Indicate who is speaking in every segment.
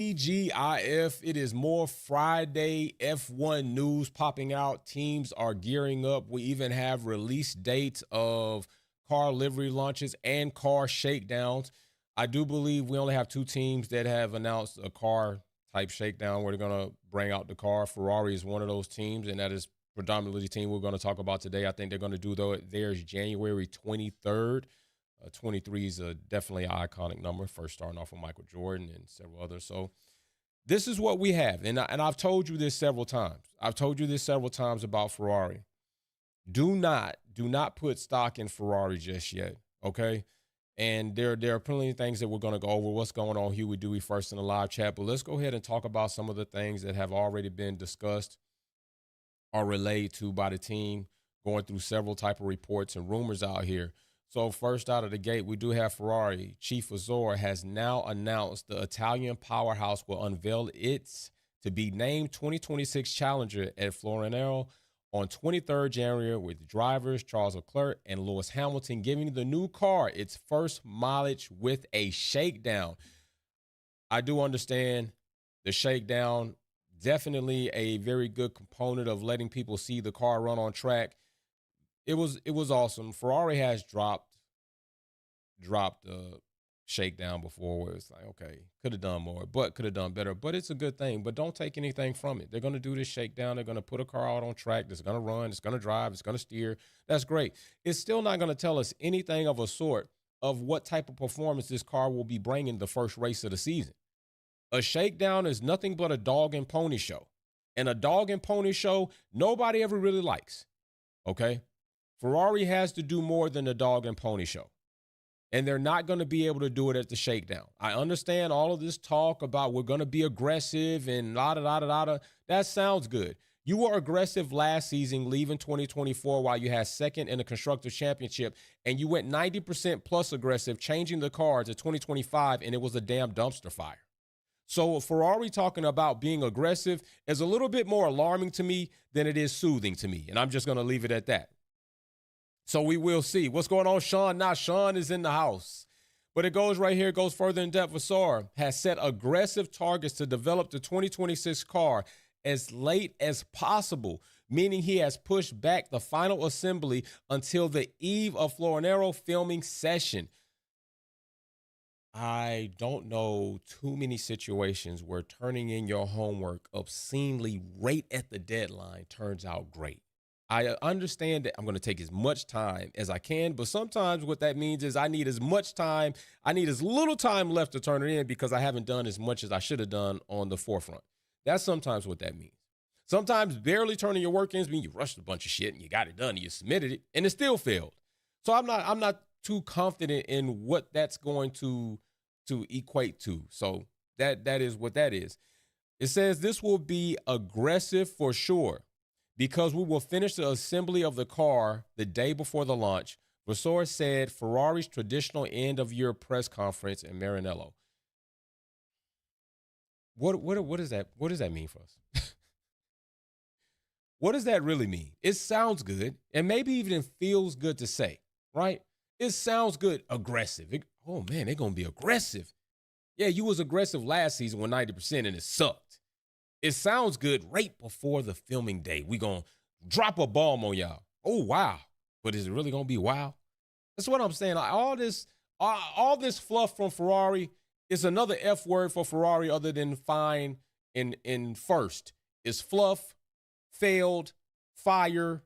Speaker 1: TGIF, it is more Friday F1 news popping out. Teams are gearing up. We even have release dates of car livery launches and car shakedowns. I do believe we only have two teams that have announced a car type shakedown where they're going to bring out the car. Ferrari is one of those teams, and that is predominantly the team we're going to talk about today. I think they're going to do theirs January 23rd. 23 is definitely an iconic number, first starting off with Michael Jordan and several others. So this is what we have. And I've told you this several times. I've told you this several times about Ferrari. Do not put stock in Ferrari just yet, okay? And there are plenty of things that we're going to go over. What's going on, Huey Dewey, first in the live chat. But let's go ahead and talk about some of the things that have already been discussed or relayed to by the team, going through several type of reports and rumors out here. So first out of the gate, we do have Ferrari. Chief Azor has now announced the Italian powerhouse will unveil its to be named 2026 challenger at Florinero on 23rd January with drivers Charles Leclerc and Lewis Hamilton giving the new car its first mileage with a shakedown. I do understand the shakedown, definitely a very good component of letting people see the car run on track. It was awesome. Ferrari has dropped shakedown before where it's like, okay, could have done more, but could have done better. But it's a good thing. But don't take anything from it. They're going to do this shakedown. They're going to put a car out on track that's going to run, it's going to drive, it's going to steer. That's great. It's still not going to tell us anything of a sort of what type of performance this car will be bringing the first race of the season. A shakedown is nothing but a dog and pony show. And a dog and pony show, nobody ever really likes. Okay? Ferrari has to do more than a dog and pony show. And they're not going to be able to do it at the shakedown. I understand all of this talk about we're going to be aggressive and la-da-da-da-da. That sounds good. You were aggressive last season, leaving 2024 while you had second in the Constructors' Championship, and you went 90% plus aggressive, changing the cars at 2025, and it was a damn dumpster fire. So Ferrari talking about being aggressive is a little bit more alarming to me than it is soothing to me, and I'm just going to leave it at that. So we will see. What's going on, Sean? Now, Sean is in the house. But it goes right here. It goes further in depth. Vassar has set aggressive targets to develop the 2026 car as late as possible, meaning he has pushed back the final assembly until the eve of Florinero filming session. I don't know too many situations where turning in your homework obscenely right at the deadline turns out great. I understand that I'm going to take as much time as I can, but sometimes what that means is I need as little time left to turn it in because I haven't done as much as I should have done on the forefront. That's sometimes what that means. Sometimes barely turning your work in means you rushed a bunch of shit and you got it done and you submitted it and it still failed. So I'm not too confident in what that's going to equate to. So that is what that is. It says this will be aggressive for sure, because we will finish the assembly of the car the day before the launch, Vassar said Ferrari's traditional end-of-year press conference in Maranello. What does that mean for us? What does that really mean? It sounds good, and maybe even feels good to say, right? It sounds good, aggressive. Oh, man, they're going to be aggressive. Yeah, you was aggressive last season with 90%, and it sucked. It sounds good right before the filming day. We going to drop a bomb on y'all. Oh, wow. But is it really going to be wow? That's what I'm saying. Like, all this fluff from Ferrari is another F word for Ferrari other than fine in first. It's fluff, failed, fire.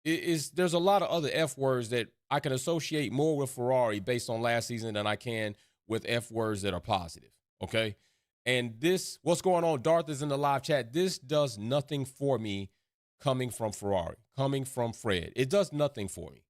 Speaker 1: There's a lot of other F words that I can associate more with Ferrari based on last season than I can with F words that are positive, okay? And this, what's going on? Darth is in the live chat. This does nothing for me coming from Ferrari, coming from Fred. It does nothing for me.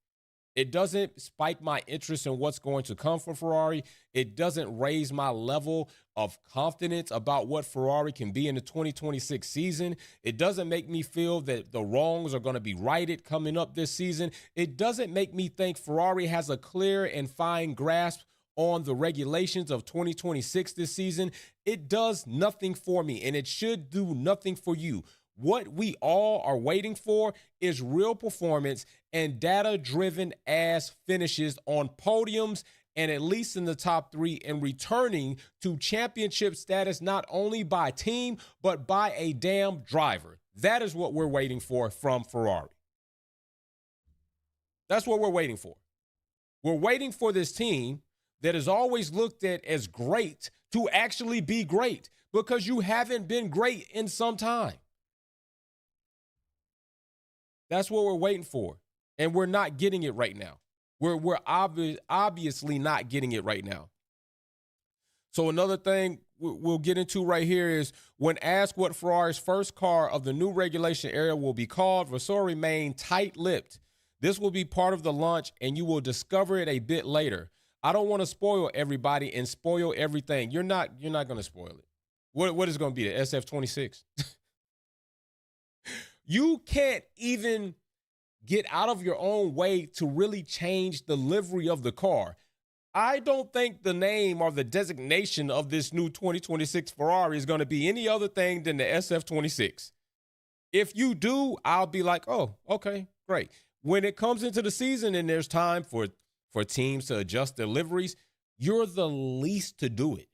Speaker 1: It doesn't spike my interest in what's going to come from Ferrari. It doesn't raise my level of confidence about what Ferrari can be in the 2026 season. It doesn't make me feel that the wrongs are going to be righted coming up this season. It doesn't make me think Ferrari has a clear and fine grasp on the regulations of 2026 this season. It does nothing for me, and it should do nothing for you. What we all are waiting for is real performance and data-driven ass finishes on podiums and at least in the top 3 and returning to championship status, not only by team, but by a damn driver. That is what we're waiting for from Ferrari. That's what we're waiting for. We're waiting for this team that is always looked at as great to actually be great, because you haven't been great in some time. That's what we're waiting for. And we're not getting it right now. We're obviously not getting it right now. So another thing we'll get into right here is, when asked what Ferrari's first car of the new regulation era will be called, Vasseur remained tight-lipped. This will be part of the launch, and you will discover it a bit later. I don't want to spoil everybody and spoil everything. You're not going to spoil it. What is it going to be, the SF26? You can't even get out of your own way to really change the livery of the car. I don't think the name or the designation of this new 2026 Ferrari is going to be any other thing than the SF26. If you do, I'll be like, oh, okay, great. When it comes into the season and there's time for teams to adjust their liveries, you're the least to do it.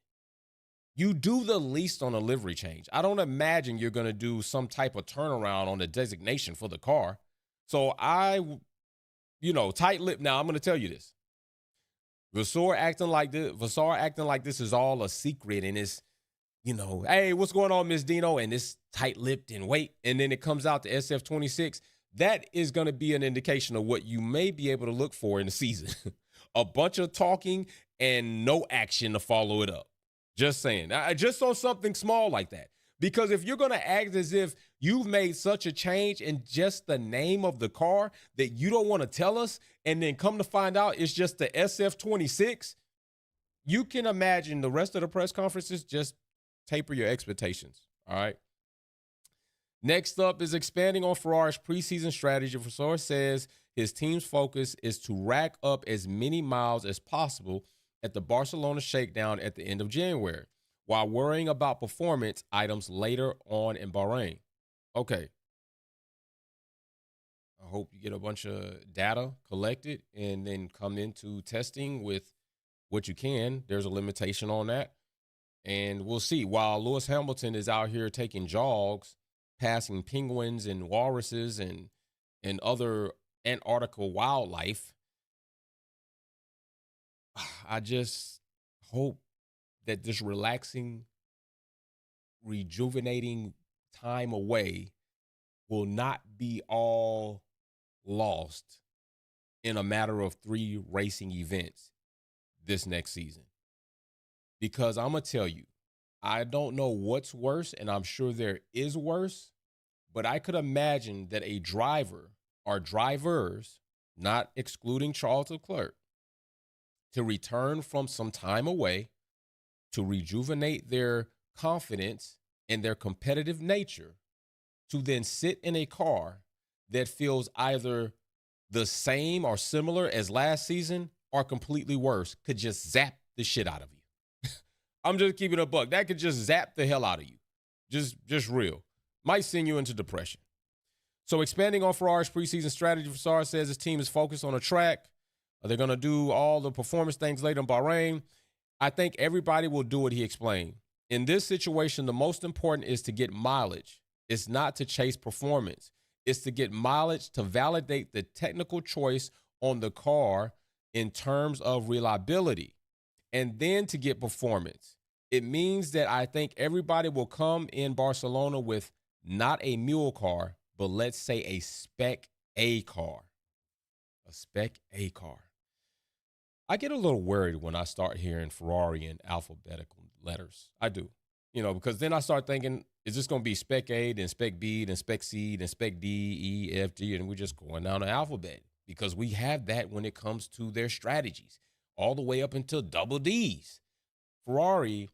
Speaker 1: You do the least on a livery change. I don't imagine you're going to do some type of turnaround on the designation for the car. So tight-lipped. Now, I'm going to tell you this. Vasseur acting like this is all a secret, and it's, hey, what's going on, Miss Dino? And it's tight-lipped and wait. And then it comes out to SF26. That is going to be an indication of what you may be able to look for in the season. A bunch of talking and no action to follow it up. Just saying. Just on something small like that. Because if you're going to act as if you've made such a change in just the name of the car that you don't want to tell us, and then come to find out it's just the SF26, you can imagine the rest of the press conferences, just taper your expectations. All right. Next up is expanding on Ferrari's preseason strategy. Vasseur says his team's focus is to rack up as many miles as possible at the Barcelona shakedown at the end of January, while worrying about performance items later on in Bahrain. Okay. I hope you get a bunch of data collected and then come into testing with what you can. There's a limitation on that. And we'll see. While Lewis Hamilton is out here taking jogs, passing penguins and walruses and other Antarctica wildlife, I just hope that this relaxing, rejuvenating time away will not be all lost in a matter of 3 racing events this next season. Because I'm going to tell you, I don't know what's worse, and I'm sure there is worse, but I could imagine that a driver or drivers, not excluding Charles Leclerc, to return from some time away, to rejuvenate their confidence and their competitive nature, to then sit in a car that feels either the same or similar as last season or completely worse, could just zap the shit out of you. I'm just keeping it a buck. That could just zap the hell out of you. Just real. Might send you into depression. So expanding on Ferrari's preseason strategy, Vasseur says his team is focused on a track. They're going to do all the performance things later in Bahrain. I think everybody will do what he explained. In this situation, the most important is to get mileage. It's not to chase performance. It's to get mileage to validate the technical choice on the car in terms of reliability, and then to get performance. It means that I think everybody will come in Barcelona with not a mule car, but let's say a Spec A car. A Spec A car. I get a little worried when I start hearing Ferrari in alphabetical letters. I do. Because then I start thinking, is this going to be Spec A, then Spec B, then Spec C, then Spec D, E, F, G, and we're just going down the alphabet? Because we have that when it comes to their strategies, all the way up until double Ds. Ferrari,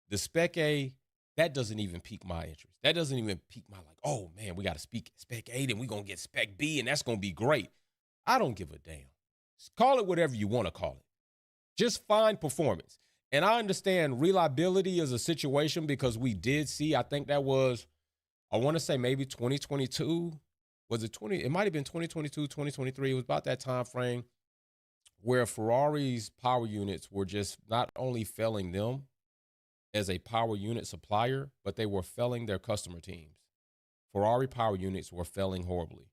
Speaker 1: the Spec A, that doesn't even pique my interest. That doesn't even pique my, oh, man, we got to speak Spec A, then we're going to get Spec B, and that's going to be great. I don't give a damn. Call it whatever you want to call it. Just find performance. And I understand reliability is a situation because we did see, I think that was, I want to say maybe 2022. Was it 20? It might have been 2022, 2023. It was about that time frame where Ferrari's power units were just not only failing them as a power unit supplier, but they were failing their customer teams. Ferrari power units were failing horribly.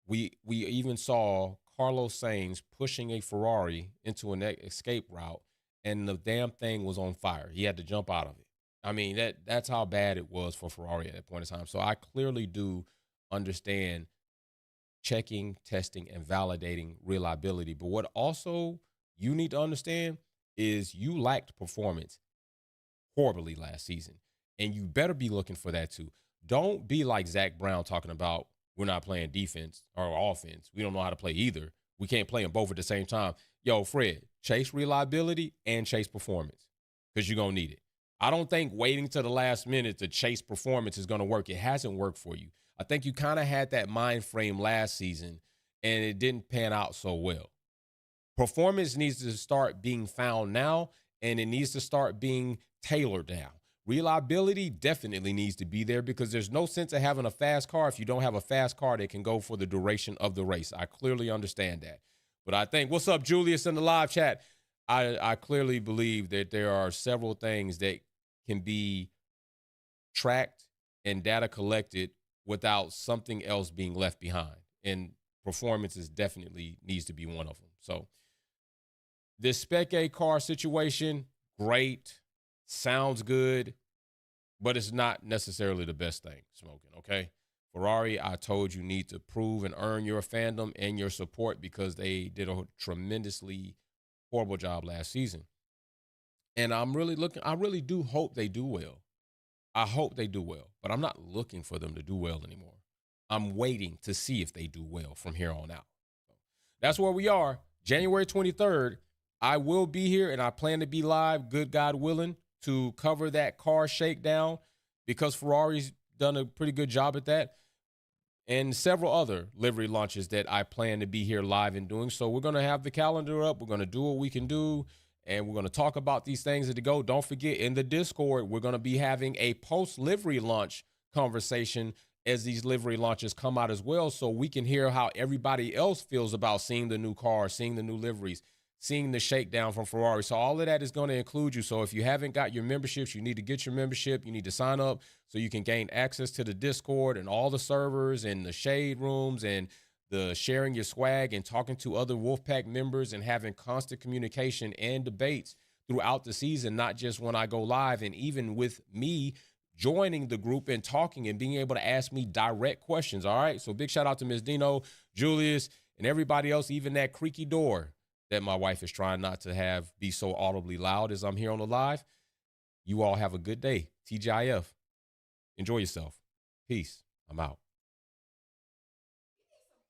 Speaker 1: We even saw Carlos Sainz pushing a Ferrari into an escape route, and the damn thing was on fire. He had to jump out of it. I mean, that's how bad it was for Ferrari at that point in time. So I clearly do understand checking, testing, and validating reliability. But what also you need to understand is you lacked performance horribly last season, and you better be looking for that too. Don't be like Zach Brown talking about we're not playing defense or offense. We don't know how to play either. We can't play them both at the same time. Yo, Fred, chase reliability and chase performance because you're going to need it. I don't think waiting to the last minute to chase performance is going to work. It hasn't worked for you. I think you kind of had that mind frame last season, and it didn't pan out so well. Performance needs to start being found now, and it needs to start being tailored now. Reliability definitely needs to be there because there's no sense of having a fast car if you don't have a fast car that can go for the duration of the race. I clearly understand that. But I think, what's up, Julius, in the live chat? I clearly believe that there are several things that can be tracked and data collected without something else being left behind. And performance is definitely needs to be one of them. So this Spec A car situation, great, sounds good, but it's not necessarily the best thing smoking, okay? Ferrari, I told you, need to prove and earn your fandom and your support because they did a tremendously horrible job last season. And I really do hope they do well. I hope they do well, but I'm not looking for them to do well anymore. I'm waiting to see if they do well from here on out. That's where we are. January 23rd, I will be here, and I plan to be live, good God willing, to cover that car shakedown because Ferrari's done a pretty good job at that, and several other livery launches that I plan to be here live and doing. So we're going to have the calendar up. We're going to do what we can do, and we're going to talk about these things as they go. Don't forget, in the Discord, we're going to be having a post-livery launch conversation as these livery launches come out as well, so we can hear how everybody else feels about seeing the new car, seeing the new liveries, seeing the shakedown from Ferrari. So all of that is going to include you. So if you haven't got your memberships, you need to get your membership. You need to sign up so you can gain access to the Discord and all the servers and the shade rooms and the sharing your swag and talking to other Wolfpack members and having constant communication and debates throughout the season, not just when I go live, and even with me joining the group and talking and being able to ask me direct questions. All right. So big shout out to Ms. Dino, Julius, and everybody else, even that creaky door that my wife is trying not to have be so audibly loud as I'm here on the live. You all have a good day. TGIF. Enjoy yourself. Peace. I'm out.